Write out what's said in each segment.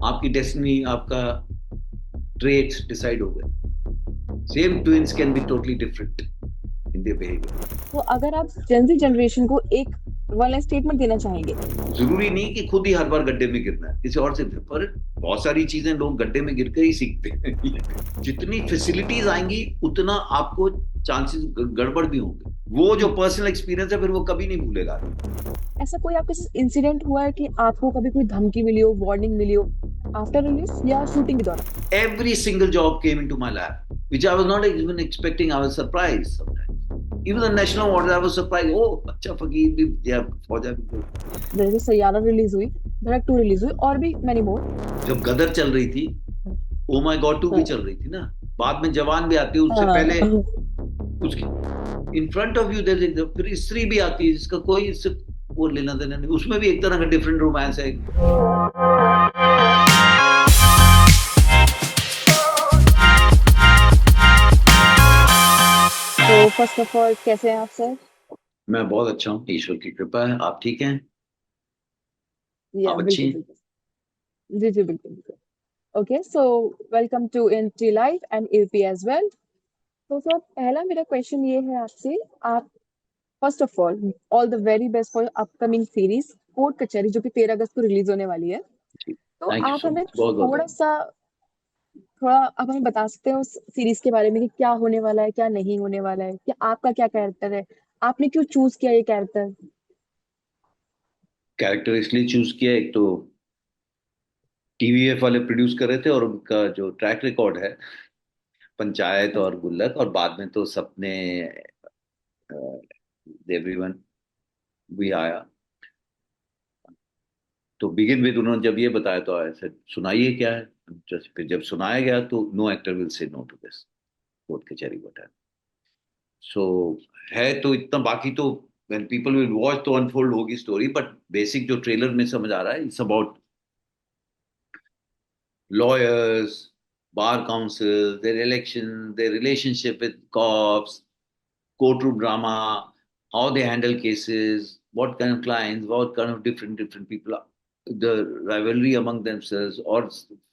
आपकी डेस्टिनी, आपका traits decide हो गए. Same twins can be totally different in their behaviour. तो अगर आप जेंजी जनरेशन को एक वन लाइन स्टेटमेंट देना चाहेंगे। जरूरी नहीं कि खुद ही हर बार गड्ढे में गिरना है, किसी और से. पर बहुत सारी चीजें लोग गड्ढे में गिरकर ही सीखते हैं. जितनी फैसिलिटीज आएंगी उतना आपको चांसेस गड़बड़ भी होंगे. वो जो पर्सनल एक्सपीरियंस है फिर वो कभी नहीं भूलेगा. ऐसा कोई आपके साथ इंसिडेंट हुआ है कि आपको कभी कोई धमकी मिली हो, वार्निंग मिली हो आफ्टर रिलीज या शूटिंग के दौरान? Every single job came into my lap, which I was not even expecting. I was surprised sometimes. Even the national awards, I was surprised. Oh, अच्छा फकीर भी दिया, फौजा भी दिया. जैसे सैयारा रिलीज हुई, धड़क 2 रिलीज हुई और भी मैनी मोर। जब गदर चल रही थी, ओ माई गॉड 2 भी चल रही थी ना. बाद में जवान भी आती है, उससे पहले उसकी इन फ्रंट ऑफ यू देर, फिर स्त्री भी आती है जिसका कोई इससे वो लेना देना नहीं. उसमें भी एक तरह का डिफरेंट रोमांस है. तो फर्स्ट ऑफ ऑल कैसे हैं आप सर? मैं बहुत अच्छा हूँ, ईश्वर की कृपा है. आप ठीक हैं? या आप अच्छी बिल्कुल हैं? बिल्कुल। जी जी बिल्कुल बिल्कुल। Okay so welcome to NT life and AP as well. तो सर पहला मेरा क्वेश्चन ये है आपसे। आप first of all the very best for upcoming series court Kachehri जो कि 13 अगस्त को रिलीज होने वाली है। तो थैंक यू आप सो हमें मच, बहुत बहुत थोड़ा धन्यवाद. सा थोड़ा आप हमें बता सकते हो उस सीरीज के बारे में कि क्या होने वाला है, क्या नहीं होने वाला है, कि आपका क्या कैरेक्टर है, आपने क्यों चूज किया ये कैरेक्टर? कैरेक्टर इसलिए चूज किया, एक तो टीवीएफ वाले प्रोड्यूस कर रहे थे और उनका जो ट्रैक रिकॉर्ड है, पंचायत और गुल्लक, और बाद में तो सपने, एवरीवन भी आया. तो बिगिन विद उन्होंने जब ये बताया तो ऐसे सुनाइए क्या है. फिर जब सुनाया गया तो no actor will say no to this, court Kachehri बताया. सो है तो इतना, बाकी तो when people will watch तो अनफोल्ड होगी स्टोरी. बट बेसिक जो ट्रेलर में समझ आ रहा है, it's about lawyers, bar council, their election, their relationship with cops, courtroom drama, how they handle cases, what kind of clients, what kind of different people are, the rivalry among themselves or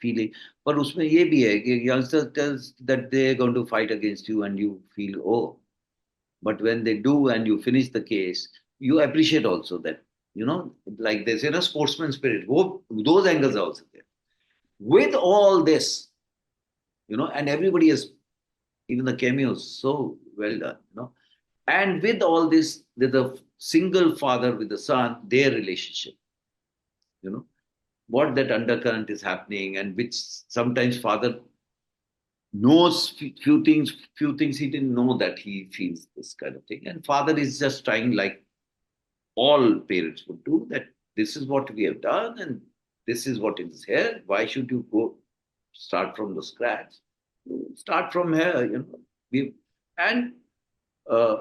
feeling. पर उसमें ये भी है कि youngsters tells that they are going to fight against you and you feel, oh, but when they do and you finish the case, you appreciate also that, like they say, sportsman spirit. Those angles are also there. With all this, and everybody has, even the cameos, so well done, and with all this, there's a single father with the son, their relationship, you know what that undercurrent is happening, and which sometimes father knows few things he didn't know that he feels this kind of thing, and father is just trying, like all parents would do, that this is what we have done and this is what is here. Why should you go start from the scratch? Start from here, We, and uh,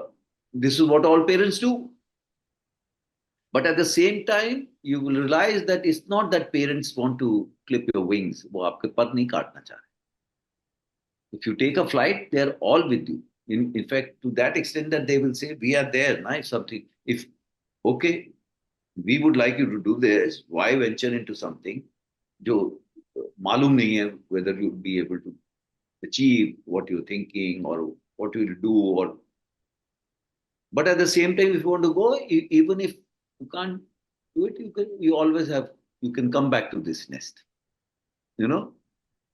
this is what all parents do. But at the same time, you will realize that it's not that parents want to clip your wings. वो आपके पर नहीं काटना चाह रहे. If you take a flight, they're all with you. In fact, to that extent that they will say, we are there, nice something. If, okay, we would like you to do this, why venture into something जो मालूम नहीं है whether you'll be able to achieve what you're thinking or what you'll do, or but at the same time if you want to go, even if you can't do it, you always have, you can come back to this nest, you know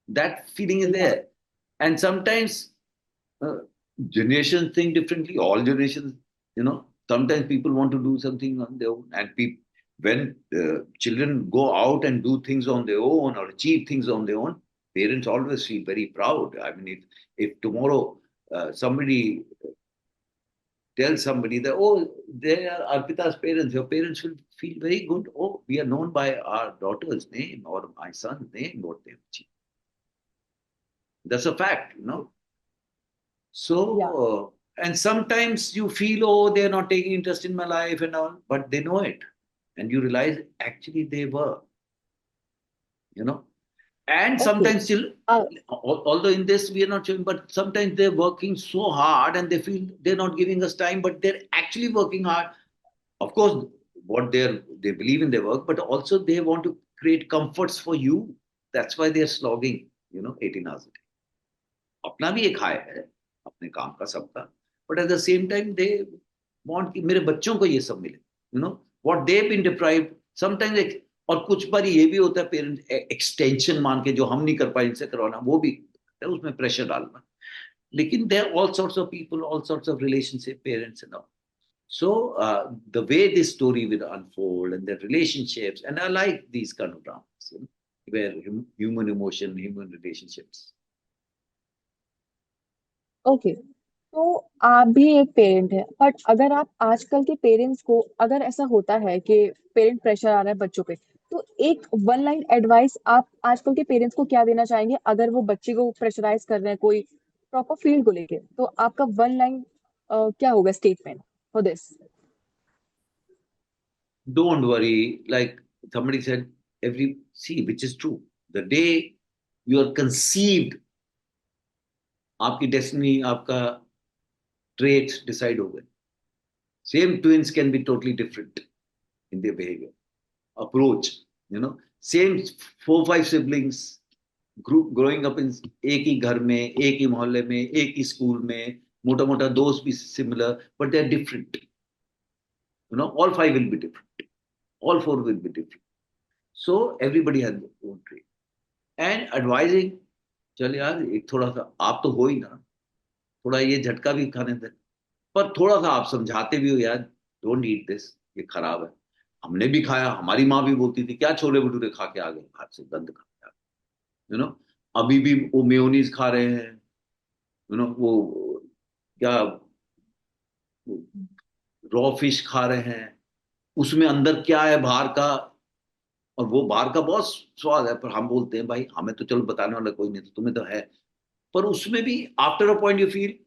that feeling is या there. And sometimes uh, generations think differently, all generations, sometimes people want to do something on their own, and people, when children go out and do things on their own or achieve things on their own, parents always feel very proud. I mean, if tomorrow somebody tells somebody that, oh, they are Arpita's parents, your parents will feel very good. Oh, we are known by our daughter's name or my son's name, what they've achieved. That's a fact. या So, and sometimes you feel, oh, they're not taking interest in my life and all, but they know it. And you realize actually they were, you know. And okay. sometimes still, although in this we are not showing, but sometimes they're working so hard and they feel they're not giving us time, but they're actually working hard. Of course, what they believe in their work, but also they want to create comforts for you. That's why they are slogging 18 hours. अपना भी एक हाय है अपने काम का सबका, but at the same time they want कि मेरे बच्चों को ये सब मिले, what they been deprived sometimes. और कुछ बार ये भी होता है पेरेंट एक्सटेंशन मान के जो हम नहीं कर पाए इनसे करवाना, वो भी है, उसमें प्रेशर डालना। लेकिन there all sorts of people, all sorts of relationship, parents and all. So the way this story will unfold and their relationships, and I like these kind of dramas, where human emotion, human relationships. Okay, तो आप भी एक parent है, but अगर आप आजकल के parents को, अगर ऐसा होता है कि पेरेंट प्रेशर आ रहा है बच्चों पे, तो एक वन लाइन एडवाइस आप आजकल के पेरेंट्स को क्या देना चाहेंगे अगर वो बच्चे को प्रेशराइज कर रहे हैं कोई प्रॉपर फील्ड को लेके, तो आपका वन लाइन क्या होगा statement for this? Don't worry, like somebody said, see, which is true. The day you are conceived, आपकी डेस्टिनी, आपका ट्रेट्स डिसाइड हो गए. Same twins can be totally different in their behavior, approach, same 4 5 siblings group growing up in एक ही घर में, एक ही मोहल्ले में, एक ही स्कूल में, मोटा मोटा दोस्त भी similar, but they are different. All 5 will be different. All 4 will be different. So everybody has their own trait. And advising, चल यार एक थोड़ा सा आप तो हो ही ना, थोड़ा ये झटका भी खाने दे, पर थोड़ा सा आप समझाते भी हो यार, डोंट ईट दिस, ये खराब है. हमने भी खाया, हमारी माँ भी बोलती थी क्या छोले भटूरे खा के आ गए बाहर से, गंद खा के आ गए. अभी भी वो मेयोनीज खा रहे हैं, वो क्या, रॉ फिश खा रहे हैं, उसमें अंदर क्या है बाहर का, और वो बाहर का बहुत स्वाद है, पर हम बोलते हैं भाई हमें तो चलो बताने वाला कोई नहीं, तो तुम्हें तो है. पर उसमें भी after a point you feel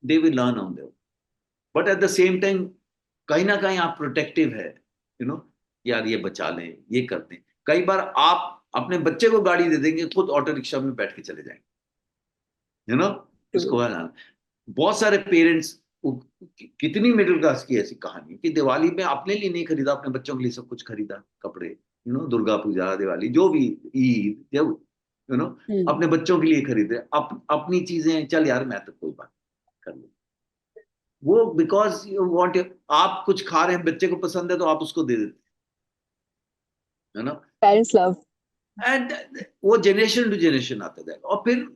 they will learn on their. But at the same time कहीं ना कहीं आप प्रोटेक्टिव है, यार ये बचा लें, ये कर दें. कई बार आप अपने बच्चे को गाड़ी दे देंगे, खुद ऑटो रिक्शा में बैठ के चले जाएंगे, यू नो उसको है ना. बहुत सारे पेरेंट्स, कितनी मिडिल क्लास की ऐसी कहानी कि दिवाली में अपने लिए नहीं खरीदा, अपने बच्चों के लिए सब कुछ खरीदा, कपड़े, दुर्गा पूजा, दिवाली, जो भी, ईद, जब हम्म. अपने बच्चों के लिए खरीदे, अपनी चीजें चल यार मैं तो कोई बात कर लूँ. वो बिकॉज यू वांट, आप कुछ खा रहे हैं, बच्चे को पसंद है तो आप उसको दे देते है ना. Parents love. एंड वो जनरेशन टू जनरेशन आता जाएगा, और फिर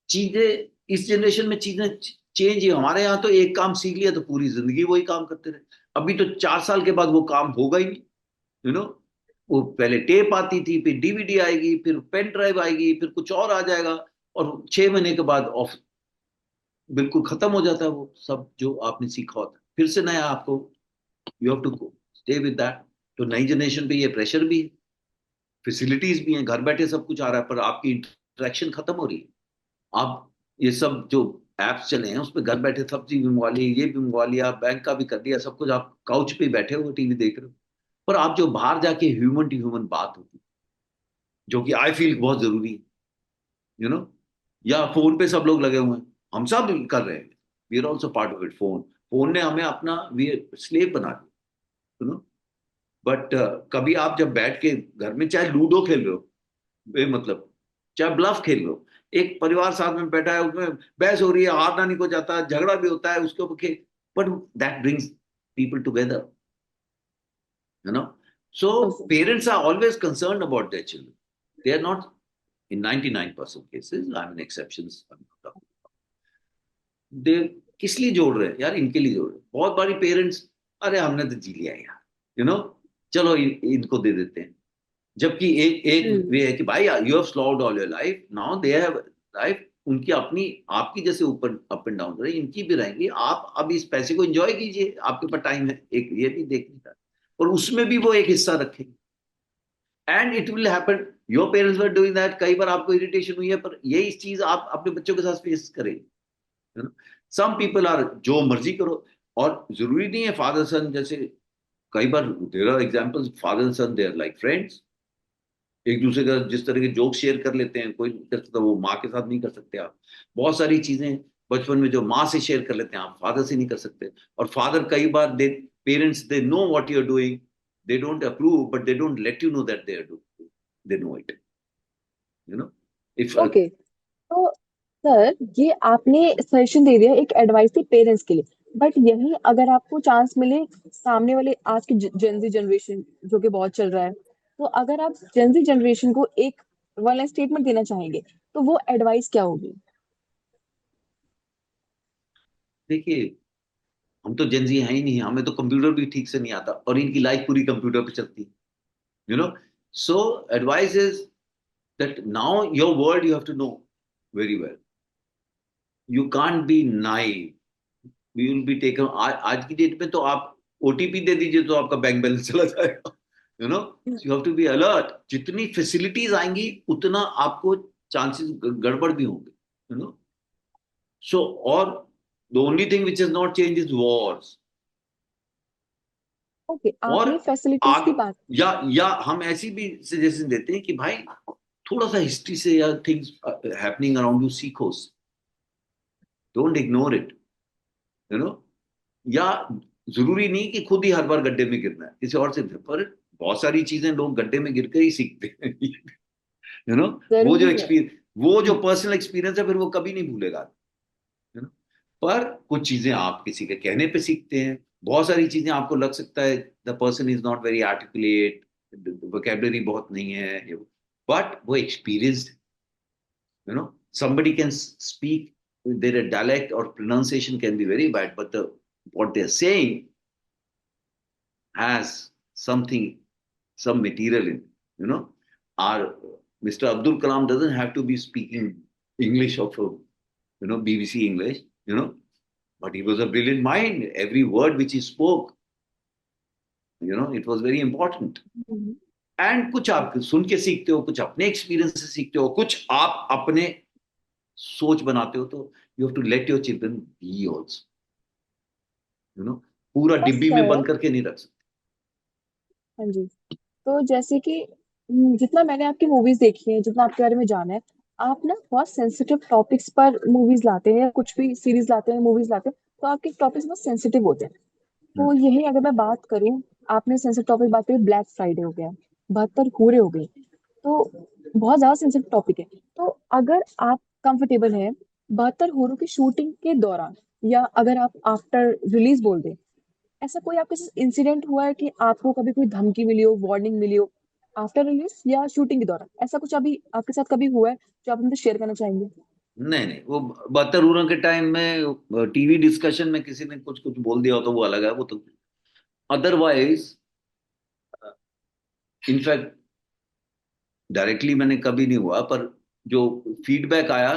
चीजें इस जनरेशन में चीजें चेंज ही. हमारे यहाँ तो एक काम सीख लिया तो पूरी जिंदगी वही काम करते रहे. अभी तो 4 साल के बाद वो काम होगा ही नहीं, यू नो वो पहले टेप आती थी, फिर डीवीडी आएगी, फिर पेन ड्राइव आएगी, फिर कुछ और आ जाएगा, और 6 महीने के बाद ऑफ बिल्कुल खत्म हो जाता है वो सब जो आपने सीखा होता है, फिर से नया आपको, you have to go stay with that. तो नई जनरेशन पे ये प्रेशर भी है, फैसिलिटीज भी हैं, घर बैठे सब कुछ आ रहा है, पर आपकी इंटरेक्शन खत्म हो रही है. आप ये सब जो एप्स चले हैं उस पर घर बैठे सब्जी भी मंगवा ली, ये भी मंगवा लिया, बैंक का भी कर दिया, सब कुछ आप काउच पे बैठे हो टीवी देख रहे हो. पर आप जो बाहर जाके ह्यूमन टू ह्यूमन बात होती है, जो कि आई फील बहुत जरूरी है, यू नो या फोन पे सब लोग लगे हुए हैं, हम सब कर रहे हैं, we are also part of it. Phone phone ने हमें अपना वी स्लेव बना दिया, यू नो. बट कभी आप जब बैठ के घर में चाहे लूडो खेल रहे हो, मतलब चाहे ब्लफ खेल लो, एक परिवार साथ में बैठा है, उसमें बहस हो रही है, हारना नहीं को जाता, झगड़ा भी होता है उसके ऊपर खेल, but that brings people together, you know. So parents are always concern about their children. They are not, in 99% cases, I mean exceptions, they किस लिए जोड़ रहे हैं यार, इनके लिए जोड़ रहे हैं. बहुत बारी पेरेंट्स, अरे हमने तो जी लिया यार, चलो इनको दे देते हैं. जबकि एक एक हम्म. वे है कि भाई you have slowed all your life, now they have life, उनकी अपनी, आपकी जैसे ऊपर अप एंड डाउन रहे, इनकी भी रहेंगी. आप अब इस पैसे को एंजॉय कीजिए, आपके पास टाइम है, एक ये भी देखने का, और उसमें भी वो एक हिस्सा रखेंगे. And it will happen, your parents were doing that. कई बार आपको इरिटेशन हुई है, पर यही चीज आप अपने बच्चों के साथ फेस करें. सम पीपल आर, जो मर्जी करो, और जरूरी नहीं है फादर सन जैसे. कई बार there are examples, father son they are like friends, एक दूसरे का जिस तरह के जोक शेयर कर लेते हैं, कोई कर सकता, वो माँ के साथ नहीं कर सकते आप. बहुत सारी चीजें बचपन में जो माँ से शेयर कर लेते हैं, आप फादर से नहीं कर सकते. और फादर कई बार they, parents they know what you are doing, they don't approve, but they don't let you know that they are doing, they know it. you know. If okay, तो सर ये आपने सजेशन दे दिया, एक advice थी parents के लिए, but यही अगर आपको चांस मिले सामने वाले आज की जेनजी जनरेशन जो कि बहुत चल रहा है, तो अगर आप जेनजी जनरेशन को एक वन लाइन स्टेटमेंट देना चाहेंगे तो वो एडवाइस क्या होगी? देखिए, हम तो जेंजी हैं ही नहीं, हमें तो कंप्यूटर भी ठीक से नहीं आता, और इनकी लाइफ पूरी कंप्यूटर पे चलती है, you know. So advice is that now your world you have to know very well. You can't be naive. You will be taken. आज की डेट में तो आप ओटीपी दे दीजिए तो आपका बैंक बैलेंस चला जाएगा, you know. You have to be alert. जितनी फैसिलिटीज आएंगी उतना आपको चांसेस गड़बड़ भी होंगे, यू नो. सो और the only thing which is not change is wars. Okay, और आपने फैसिलिटीज की आग, बात की। या हम ऐसी भी सजेशन देते हैं कि भाई थोड़ा सा हिस्ट्री से या थिंग्स हैपनिंग अराउंड यू सीखो. Don't ignore it, you know. या जरूरी नहीं कि खुद ही हर बार गड्ढे में गिरना है, किसी और से, पर बहुत सारी चीजें लोग गड्ढे में गिर कर ही सीखते हैं, यू नो. वो जो जरूरी है। एक्सपीरियंस, वो जो पर्सनल एक्सपीरियंस है, फिर वो कभी नहीं भूलेगा, यू नो. पर कुछ चीजें आप किसी के कहने पे सीखते हैं. बहुत सारी चीजें आपको लग सकता है the person is not very articulate, vocabulary बहुत नहीं है, बट वो experienced, you know. Somebody can speak, their dialect or pronunciation can be very bad, but what they're saying has something, some material in, you know. Our Mr. Abdul Kalam doesn't have to be speaking English of, BBC English, you know, but he was a brilliant mind. Every word which he spoke, it was very important. Hmm, and कुछ आप सुन के सीखते हो, कुछ अपने experience से सीखते हो, कुछ आप अपने सोच बनाते हो. तो you have to let your children be also, you know. पूरा बस डिब्बी में सर। बंद करके नहीं रख सकते. हाँ जी। तो जैसे कि जितना मैंने आपकी मूवीज देखी है, जितना आपके बारे में जाना है, आप ना बहुत सेंसिटिव टॉपिक्स पर मूवीज लाते हैं, या कुछ भी सीरीज लाते हैं, मूवीज लाते हैं, तो आपके टॉपिक्स बहुत सेंसिटिव होते हैं। तो यही अगर मैं बात करूं, आपने सेंसिटिव टॉपिक बात करी, ब्लैक फ्राइडे हो गया, 72 पूरे हो गई, तो बहुत ज्यादा सेंसिटिव टॉपिक है। तो अगर आप कंफर्टेबल हैं 72 होरों की शूटिंग के दौरान, या अगर आप आफ्टर रिलीज बोल दें, ऐसा कोई आपके साथ इंसिडेंट हुआ है कि आपको कभी कोई धमकी मिली हो, वार्निंग मिली हो, आफ्टर रिलीज या शूटिंग के दौरान, ऐसा कुछ अभी आपके साथ कभी हुआ है जो आप हमसे शेयर करना चाहेंगे? नहीं नहीं, वो बदतरूरों के टाइम में टीवी डिस्कशन में किसी ने कुछ कुछ बोल दिया हो तो वो अलग है, वो तो. अदरवाइज, इनफैक्ट डायरेक्टली मैंने कभी नहीं हुआ, पर जो फीडबैक आया,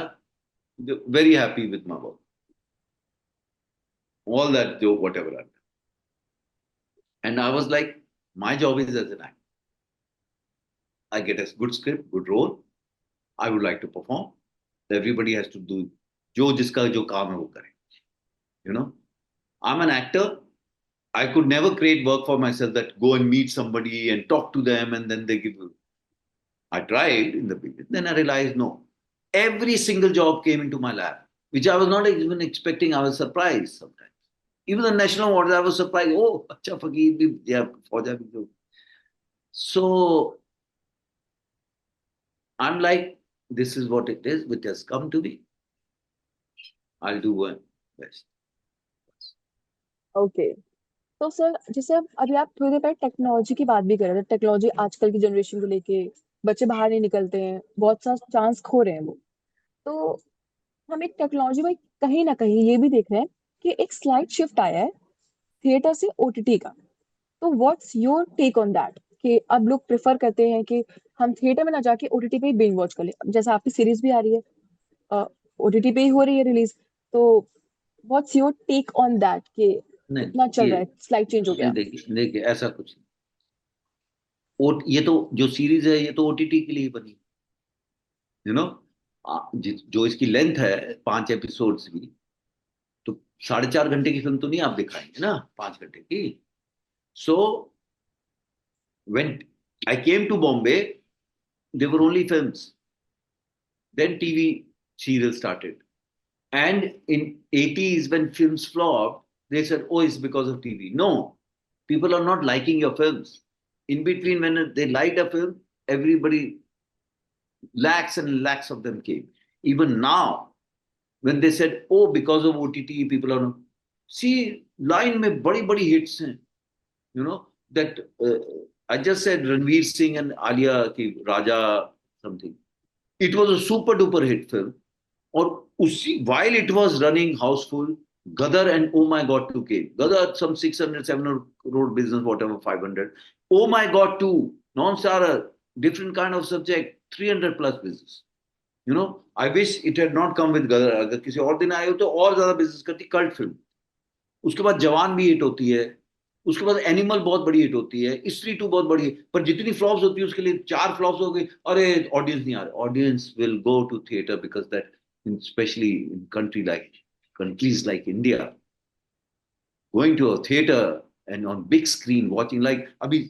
very happy with my work, all that, जो whatever. And I was like, my job is as an. I get a good script, good role. I would like to perform. Everybody has to do जो जिसका जो काम है वो करे. You know, I'm an actor. I could never create work for myself that go and meet somebody and talk to them and then they give. I tried in the beginning. Then I realized no. Every single job came into my lap, which I was not even expecting. I was surprised sometimes. Even the national awards, I was surprised. Oh, अच्छा फकीर भी, yeah, फौजा भी जो. So I'm like, this is what it is, which has come to be. I'll do one best. Okay. तो sir जैसे अब अभी आप थोड़ी देर पहले टेक्नोलॉजी की बात भी कर रहे थे, टेक्नोलॉजी आजकल की जनरेशन को लेके बच्चे बाहर नहीं निकलते हैं, बहुत सा चांस खो रहे हैं वो। तो हम एक टेक्नोलॉजी में कहीं ना कहीं ये भी देख रहे हैं कि एक स्लाइड शिफ्ट आया है थिएटर से ओटीटी का। तो what's your take on that, कि अब लोग प्रेफर करते हैं कि हम थिएटर में ना जाके ओटीटी पे ही बिंज वॉच कर ले, जैसे आपकी सीरीज भी आ रही है, ओटीटी पे ही हो रही है रिलीज। तो what's your take on that कि नहीं, इतना चल ये रहा है, स्लाइड चेंज हो नहीं, गया? देखिए देखिए, ऐसा कुछ नहीं. ये तो जो सीरीज है, ये तो ओटीटी के लिए ही बनी, यू नो. जो इसकी लेंथ है, 5 एपिसोड्स की, तो 4.5 घंटे की फिल्म तो नहीं आप दिखाएंगे ना, 5 घंटे की. सो when I came to Bombay, there were only films. Then TV serials started. And in 80s, when films flopped, they said, oh, it's because of TV. No, people are not liking your films. In between, when they liked a film, everybody Lakhs and lakhs of them came. Even now, when they said, oh, because of OTT, people are, see, line में बड़ी बड़ी hits हैं, you know, that I just said Ranveer Singh and Alia ki Raja something. It was a super duper hit film. Or usi, while it was running houseful, Gadar and Oh My God 2 came. Gadar, some 600, 700 crore business, whatever, 500. Oh My God 2, non-starrer, different kind of subject, 300 plus business. I wish it had not come with Gadar. अगर किसी और दिन आए हो तो और ज्यादा business करती, कल्ट फिल्म. उसके बाद जवान भी हिट होती है. उसके बाद एनिमल बहुत बड़ी हिट होती है. स्त्री टू बहुत बड़ी है. पर जितनी फ्लॉप्स होती है उसके लिए 4 फ्लॉप्स हो गई. अरे ऑडियंस नहीं आ रहा. Audience will go to theatre because that, specially in countries like India, going to a theater and on big screen watching, like abhi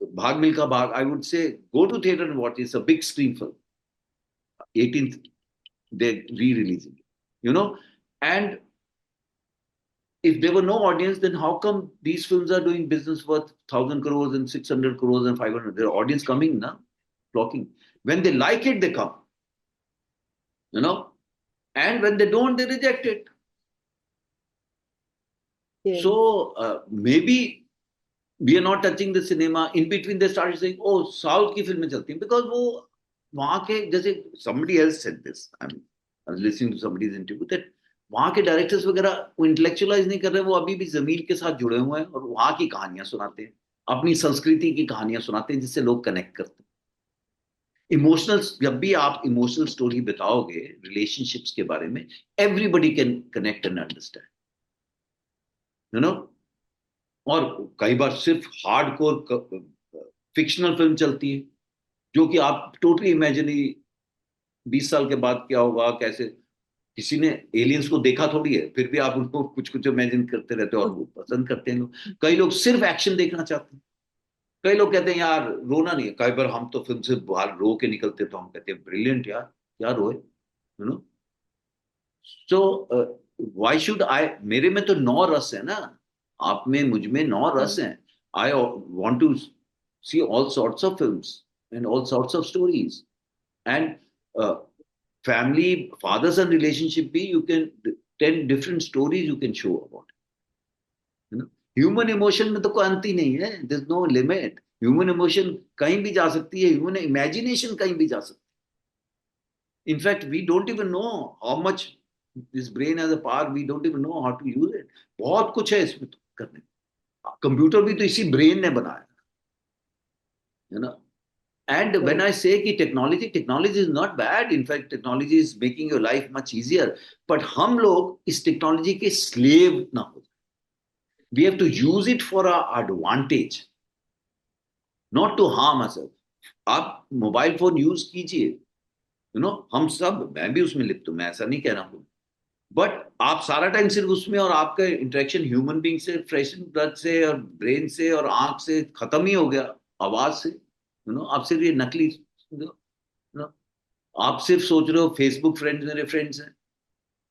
Bhag Milka Bhag, I would say go to theater and watch. It's a big screen film. 18th they re-releasing it, and if there were no audience, then how come these films are doing business worth 1,000 crores and 600 crores and 500? There are audience coming now, flocking. When they like it, they come, you know, and when they don't, they reject it. Yeah. So maybe we are not touching the cinema. In between, they started saying, "Oh, South की फिल्में चलती हैं," because वो वहाँ के जैसे somebody else said this. I was listening to somebody's interview that वहाँ के डायरेक्टर्स वगैरह वो इंटेलेक्चुअलाइज नहीं कर रहे, वो अभी भी जमीन के साथ जुड़े हुए हैं और वहाँ की कहानियां सुनाते हैं, अपनी संस्कृति की कहानियां सुनाते हैं जिससे लोग कनेक्ट करते हैं. इमोशनल, जब भी आप इमोशनल स्टोरी बताओगे रिलेशनशिप्स के बारे में, everybody can connect and understand, you know. और कई बार सिर्फ हार्डकोर फिक्शनल फिल्म चलती है जो कि आप टोटली इमेजिनरी, 20 साल के बाद क्या होगा, कैसे, किसी ने एलियंस को देखा थोड़ी है, फिर भी आप उनको कुछ कुछ इमेजिन करते रहते हो और वो पसंद करते हैं लोग. कई लोग सिर्फ एक्शन देखना चाहते हैं. कई लोग कहते हैं यार रोना नहीं है. कई बार हम तो फिल्म से बाहर रो के निकलते तो हम कहते हैं ब्रिलियंट यार, क्या रोए, no. So why should I, मेरे में तो 9 रस है ना, आप में मुझ में 9 रस हैं. I want to see all sorts of films and all sorts of stories. And family, father son relationship be, you can 10 different stories you can show about it, human emotion में तो कोई अंत ही नहीं है. There is no limit. Human emotion कहीं भी जा सकती है. ह्यूमन इमेजिनेशन कहीं भी जा सकती है. In fact we don't even know how much this brain has a power. We don't even know how to use it. बहुत कुछ है इसमें तो करने. कंप्यूटर भी तो इसी ब्रेन ने बनाया, है ना. And when I say कि technology is not bad. In fact, technology is making your life much easier. But हम लोग इस टेक्नोलॉजी के स्लेव ना हो. We have to use it for our advantage, not to harm ourselves. आप mobile phone use कीजिए, हम सब, मैं भी उसमें लिप्त हूँ, मैं ऐसा नहीं कह रहा हूँ. बट आप सारा टाइम सिर्फ उसमें, और आपका इंटरेक्शन ह्यूमन बींग से, फ्रेश ब्लड से और ब्रेन से और आंख से खत्म ही हो गया, आवाज से. आप सिर्फ ये नकली, आप सिर्फ सोच रहे हो फेसबुक फ्रेंड्स मेरे फ्रेंड्स हैं.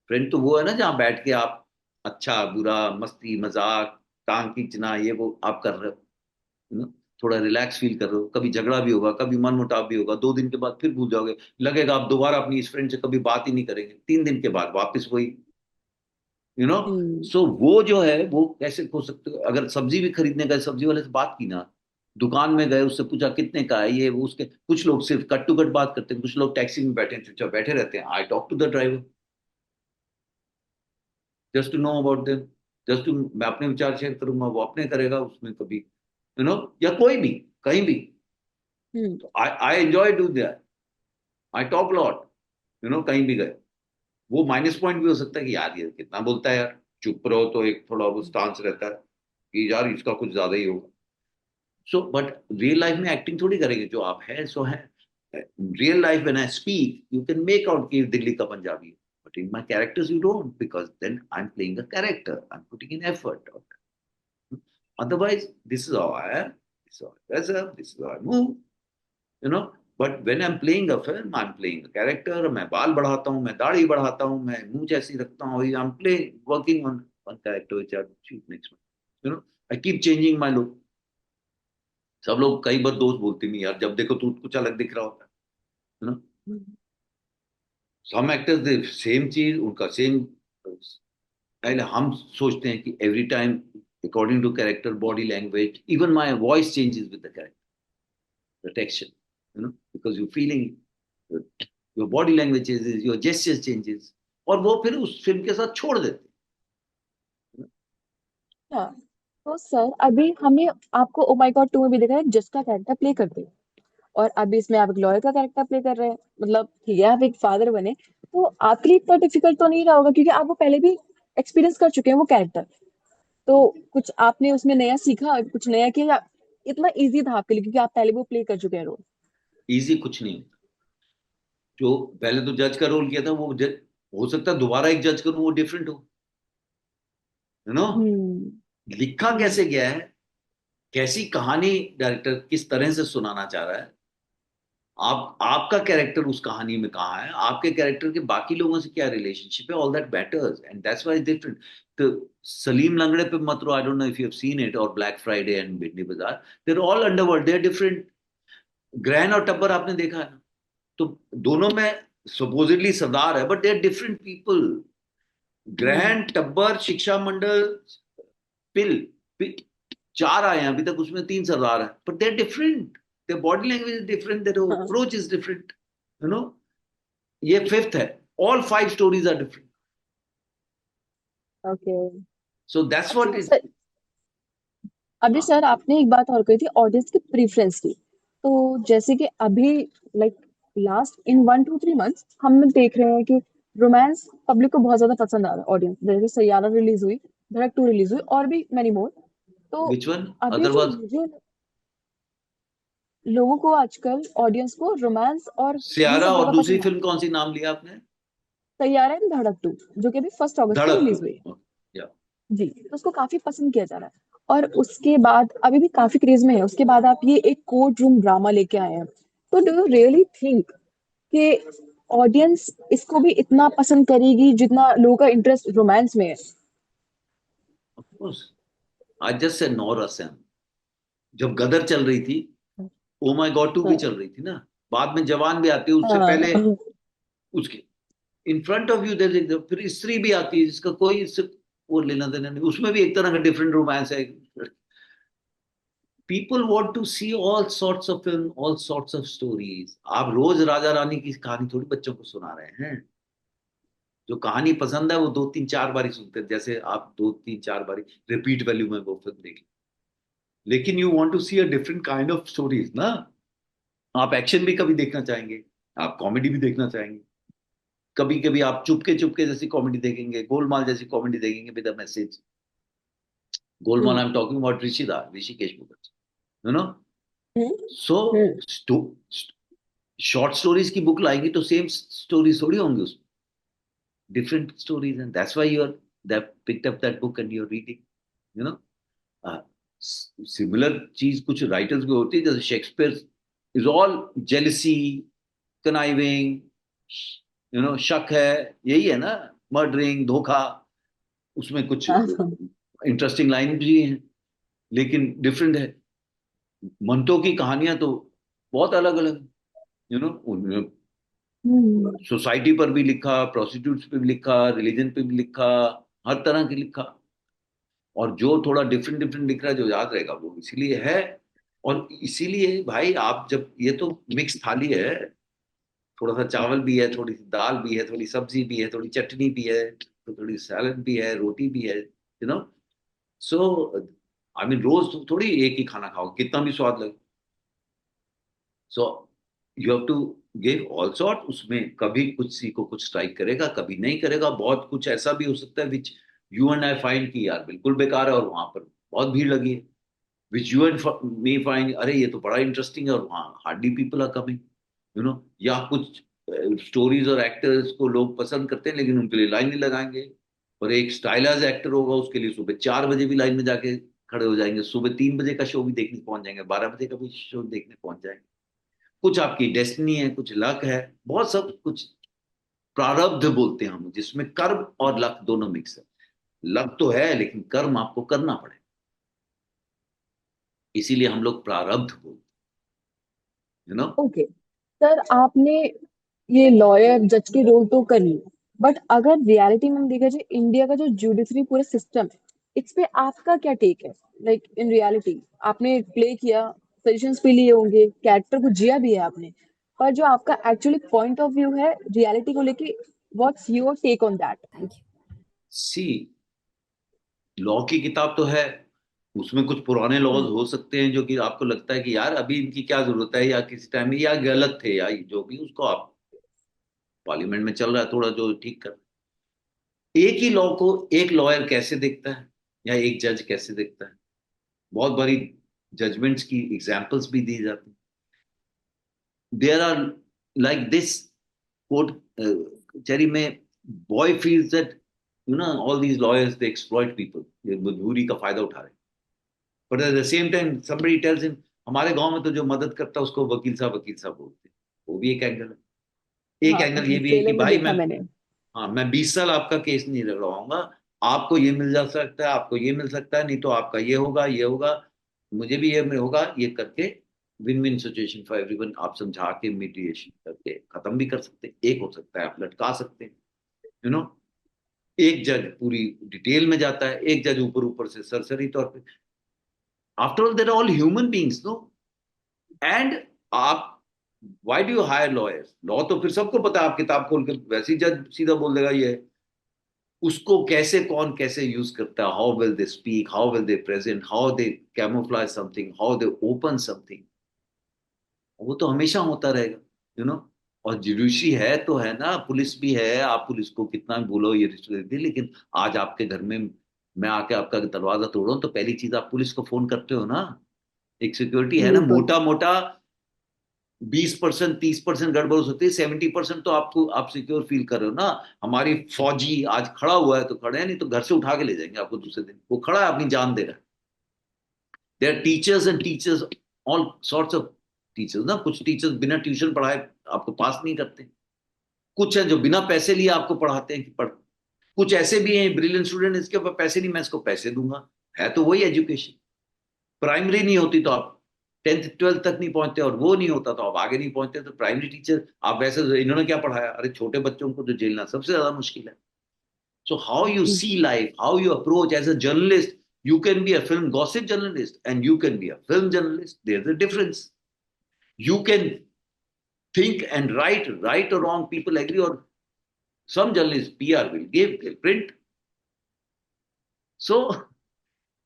फ्रेंड तो वो है ना जहाँ बैठ के आप अच्छा बुरा मस्ती मजाक टांग खींचना ये वो आप कर रहे हो, थोड़ा रिलैक्स फील कर रहे हो. कभी झगड़ा भी होगा, कभी मन मुटाव भी होगा, 2 दिन के बाद फिर भूल जाओगे. लगेगा आप दोबारा अपनी इस फ्रेंड से कभी बात ही नहीं करेंगे. 3 दिन के बाद वापस वही, यू नो. हम्म. सो वो जो है वो कैसे हो सकते हो. अगर सब्जी भी खरीदने गए, सब्जी वाले से बात की ना, दुकान में गए, उससे पूछा कितने का है ये वो, उसके कुछ लोग सिर्फ कट टू कट बात करते हैं, कुछ लोग टैक्सी में बैठे चुपचाप बैठे रहते हैं. I talk to the driver just to know about them, just to, मैं अपने विचार शेयर करूंगा, वो अपने करेगा उसमें कभी, या कोई भी कहीं भी. हम्म. तो I enjoy do that. I talk lot, कहीं भी गए. वो माइनस पॉइंट भी हो सकता है कि यार ये कितना बोलता है यार, चुप रहो, तो एक थोड़ा वो स्टांस रहता है कि यार इसका कुछ ज्यादा ही होगा. सो बट रियल लाइफ में एक्टिंग थोड़ी करेंगे, जो आप हैं सो है. Real life when I speak you can make out कि दिल्ली का पंजाबी है. But in my characters you don't, because then I am playing a character, I am putting in effort. Otherwise, this is how I am, this is how I dress up, this is how I move, you know. But when I'm playing a film, I'm playing a character. मैं बाल बढ़ाता हूँ, मैं दाढ़ी बढ़ाता हूँ, मैं मुंह जैसी रखता हूँ. I'm playing, working on one character which I shoot next month. I keep changing my look. सब लोग, कई बार दोस्त बोलते नहीं यार, जब देखो तू कुछ अलग दिख रहा होता है, सम एक्टर्स सेम चीज उनका सेम, पहले हम सोचते हैं कि every time according to character body language, even my voice changes with the character, the texture, because you feeling, your body language changes, your gesture changes, और वो फिर उस फिल्म के साथ छोड़ देते हैं। हाँ। तो सर अभी हमने आपको ओ माय गॉड 2 में भी देखा है जज का कैरेक्टर प्ले करते हैं, और अभी इसमें आप एक लॉयर का कैरेक्टर प्ले कर रहे हैं, मतलब ठीक है आप एक फादर बने, तो आपके लिए इतना डिफिकल्ट तो नहीं रहा होगा क्योंकि आप वो पहले भी एक्सपीरियंस कर चुके हैं वो कैरेक्टर। तो कुछ आपने उसमें नया सीखा, कुछ नया किया, या इतना इजी था आपके लिए क्योंकि आप पहले वो प्ले कर चुके हैं रोल? इजी कुछ नहीं होता। जो पहले तो जज का रोल किया था वो जज, हो सकता है दोबारा एक जज करूं वो डिफरेंट हो, यू नो। हम्म। लिखा हम्म। कैसे गया है, कैसी कहानी डायरेक्टर किस तरह से सुनाना चाह रहा है, आप आपका कैरेक्टर उस कहानी में कहाँ है, आपके कैरेक्टर के बाकी लोगों से क्या रिलेशनशिप है, all that matters and that's why different. तो Salim Langde Pe Mat Ro, I don't know if you have seen it, और Black Friday and Bhindi Bazaar, they are all underworld, they are different. ग्रैन और टब्बर आपने देखा है ना, तो दोनों में सपोजिटली सरदार है but they are different people. Hmm. Grahan, Tabbar, शिक्षा मंडल, पिल, पिल, चार आए हैं अभी तक, उसमें तीन सरदार हैं, but they are different, their body language is different, their हाँ। Approach is different, you know. ये फिफ्थ है, all five stories are different, okay. So that's what अच्छा इट। सर, अभी सर आपने एक बात और कही थी ऑडियंस की प्रेफरेंस की। तो जैसे कि अभी like last in 1 to 3 months हम देख रहे हैं कि रोमांस पब्लिक को बहुत ज्यादा पसंद आ रहा है, ऑडियंस जैसे सैयारा रिलीज हुई, धड़क 2 रिलीज हुई, और भी मैनी मोर। तो विच वन अभी अदर जो वाज? मुझे लोगों को आजकल ऑडियंस को रोमांस और ये सियारा, सब और ज्यादा दूसरी पसंद आ रहा फिल्म कौन सी नाम लिया आपने? है, सैयारा एंड धड़क 2, जो कि अभी 1 अगस्त को धड़क रिलीज हुई है। टू, या। जी, तो उसको काफी पसंद किया जा रहा है, और उसके बाद अभी भी काफी क्रेज में है, उसके बाद आप ये एक कोर्ट रूम ड्रामा लेके आए हैं। तो डू यू रियली थिंक कि ऑडियंस इसको भी इतना पसंद करेगी जितना लोगों का इंटरेस्ट रोमांस में है? Of course, I just say no रसम, जब गदर चल रही थी, ओ माय गॉड टू भी हाँ। चल रही थी ना, बाद में जवान भी आती है, उससे पहले हाँ। उसके in front of you there, फिर स्त्री भी आती है जिसका कोई इससे वो लेना देना नहीं, उसमें भी एक तरह का डिफरेंट रोमांस है। People want to see all sorts of film, all sorts of stories. आप रोज राजा रानी की कहानी थोड़ी बच्चों को सुना रहे हैं। जो कहानी पसंद है वो दो तीन चार बारी सुनते हैं, जैसे आप दो तीन चार बारी रिपीट वैल्यू में वो फिल्म देख, लेकिन you want to see a different kind of stories ना। आप एक्शन भी कभी देखना चाहेंगे, आप कॉमेडी भी देखना चाहेंगे, कभी कभी आप चुपके चुपके जैसी कॉमेडी देखेंगे, गोलमाल जैसी कॉमेडी देखेंगे with a message. Golmaal hmm. I am talking about Hrishikesh Mukherjee, you know. Hmm. So hmm. Short stories की बुक लाएगी तो सेम स्टोरीज थोड़ी होंगी उसमें, different stories, and that's why you are that picked up that book and you are reading, you know. Similar चीज कुछ writers की होती है, जैसे Shakespeare is all jealousy, conniving, you know, शक है, यही है ना, मर्डरिंग, धोखा, उसमें कुछ हाँ। हाँ। इंटरेस्टिंग लाइन भी हैं, लेकिन डिफरेंट है। मंटो की कहानियां तो बहुत अलग अलग, यू नो, उन्होंने हम्म। सोसाइटी पर भी लिखा, प्रोस्टिट्यूट्स पे भी लिखा, रिलीजन पे भी लिखा, हर तरह की लिखा। और जो थोड़ा डिफरेंट डिफरेंट लिख रहा है जो याद रहेगा वो इसीलिए है। और इसीलिए भाई आप जब, ये तो मिक्स थाली है, थोड़ा सा चावल भी है, थोड़ी सी दाल भी है, थोड़ी सब्जी भी है, थोड़ी चटनी भी है, तो थोड़ी सैलड भी है, रोटी भी है, you know. So I mean रोज तुम थोड़ी एक ही खाना खाओ कितना भी स्वाद लगे। So you have to give all sort, उसमें कभी कुछ सीखो, कुछ स्ट्राइक करेगा, कभी नहीं करेगा, बहुत कुछ ऐसा भी हो सकता है which you and I find कि यार बिल्कुल बेकार है और वहां पर बहुत भीड़ लगी है, which you and me find अरे ये तो बड़ा इंटरेस्टिंग है और वहां hardly people are coming, you know. या कुछ स्टोरीज और एक्टर्स को लोग पसंद करते हैं लेकिन उनके लिए लाइन नहीं लगाएंगे, और एक स्टाइलाइज एक्टर होगा उसके लिए सुबह 4 बजे भी लाइन में जाके खड़े हो जाएंगे, सुबह 3 बजे का शो भी देखने पहुंच जाएंगे, 12 बजे का भी शो देखने पहुंच जाएंगे। कुछ आपकी डेस्टिनी है, कुछ लक है, बहुत सब कुछ प्रारब्ध बोलते हैं हम, जिसमें कर्म और लक दोनों मिक्स है। लक तो है लेकिन कर्म आपको करना पड़े, इसीलिए हम लोग प्रारब्ध बोलते हैं, यू नो। ओके सर, आपने ये लॉयर जज के रोल तो कर ली, बट अगर रियलिटी में हम देखा जाए इंडिया का जो जुडिशरी पूरा सिस्टम है, इस पे आपका क्या टेक है? लाइक इन रियलिटी आपने प्ले किया, सजेशंस भी लिए होंगे, कैरेक्टर को जिया भी है आपने, पर जो आपका एक्चुअली पॉइंट ऑफ व्यू है रियलिटी को लेके, what's your take on that? Thank you. See, law की किताब तो है, उसमें कुछ पुराने लॉज हो सकते हैं जो कि आपको लगता है कि यार अभी इनकी क्या जरूरत है, या किसी टाइम में या गलत थे, या जो भी, उसको आप पार्लियामेंट में चल रहा है थोड़ा जो ठीक कर। एक ही लॉ को एक लॉयर कैसे देखता है, या एक जज कैसे देखता है, बहुत बड़ी जजमेंट्स की एग्जांपल्स भी दी जाती हैं। There are like this court Kachehri में, boy feels that all these lawyers they exploit people, ये मजबूरी का फायदा उठा रहे हैं। But at the same time somebody tells him, हमारे गांव में तो जो मदद करता है उसको वकील साहब बोलते हैं। वो भी एक एंगल है। एक हाँ, एंगल ये भी है कि ट्रेलर में भाई देखा मैंने। हाँ, मैं 20 साल आपका केस नहीं लड़वाऊंगा, आपको ये मिल जा सकता है, आपको ये मिल सकता है, नहीं तो आपका ये होगा, ये होगा, मुझे भी ये होगा, ये करके win win situation for everyone, आप समझा के मीडिएशन करके खत्म भी कर सकते हैं। एक हो सकता है आप लटका सकते हैं, यू नो। एक जज पूरी डिटेल में जाता है, एक जज ऊपर ऊपर से सरसरी तौर पे। After all there are all human beings, no. And आप, why do you hire lawyers? Law तो फिर सबको पता है, आप किताब खोल के वैसे ही जज सीधा बोल देगा ये है। उसको कैसे कौन कैसे यूज करता है, how will they speak, how will they present, how they camouflage something, how they open something, वो तो हमेशा होता रहेगा, यू नो। और जुडिशरी है तो है ना, पुलिस भी है, आप पुलिस को कितना भी बोलो ये रिश्वत दी, लेकिन आज आपके घर में मैं आके आपका दरवाजा तोड़ूं तो पहली चीज आप पुलिस को फोन करते हो ना। एक सिक्योरिटी है ना, बिल्कुल। मोटा मोटा 20% 30% गड़बड़ हो सकती है, 70% तो आपको आप सिक्योर फील कर रहे हो ना। हमारी फौजी आज खड़ा हुआ है तो खड़े हैं, नहीं तो घर से उठा के ले जाएंगे आपको दूसरे दिन। वो खड़ा है, अपनी जान दे रहा है। There are teachers and teachers, all sorts of teachers ना। कुछ टीचर्स बिना ट्यूशन पढ़ाए आपको पास नहीं करते, कुछ है जो बिना पैसे लिए आपको पढ़ाते हैं कि पढ़। कुछ ऐसे भी हैं ब्रिलियंट स्टूडेंट, इसके ऊपर पैसे नहीं, मैं इसको पैसे दूंगा। है तो वही एजुकेशन। प्राइमरी नहीं होती तो आप 10th 12th तक नहीं पहुंचते, और वो नहीं होता तो आप आगे नहीं पहुंचते। तो प्राइमरी टीचर आप वैसे, इन्होंने क्या पढ़ाया, अरे छोटे बच्चों को तो झेलना सबसे ज्यादा मुश्किल है। So how you see life, how you approach as a journalist, you can be a film gossip journalist and you can be a film journalist. There's a difference. You can think and write, right or wrong, people agree, or some journalists PR will give, they'll print. So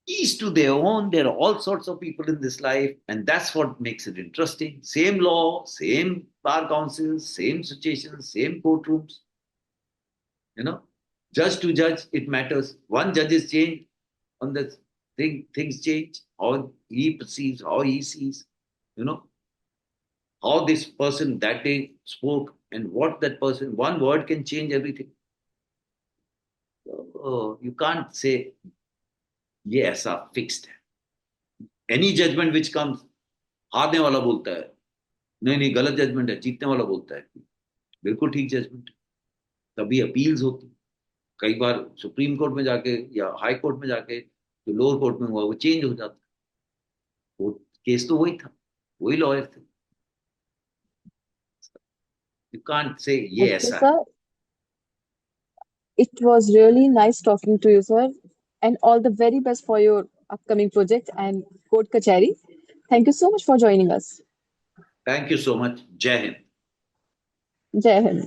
each to their own. There are all sorts of people in this life, and that's what makes it interesting. Same law, same bar councils, same situations, same courtrooms. You know, judge to judge, it matters. One judge is changed on the thing, things change. How he perceives, how he sees. You know, how this person that day spoke, and what that person, one word can change everything. So, you can't say ये ऐसा fixed है। Any judgement which comes, हारने वाला बोलता है नहीं नहीं गलत जजमेंट है, जीतने वाला बोलता है बिल्कुल ठीक जजमेंट है। तभी अपील्स होती। कई बार सुप्रीम कोर्ट में जाके या हाई कोर्ट में जाके जो लोअर कोर्ट में हुआ वो चेंज हो जाता है। वो केस तो वही था, वही लॉयर थे। यू कांट से ये ओके ऐसा है। Sir, it was really nice talking to you, sir, and all the very best for your upcoming project and court kachari. Thank you so much for joining us. Thank you so much. जय Hind. Jai Hind.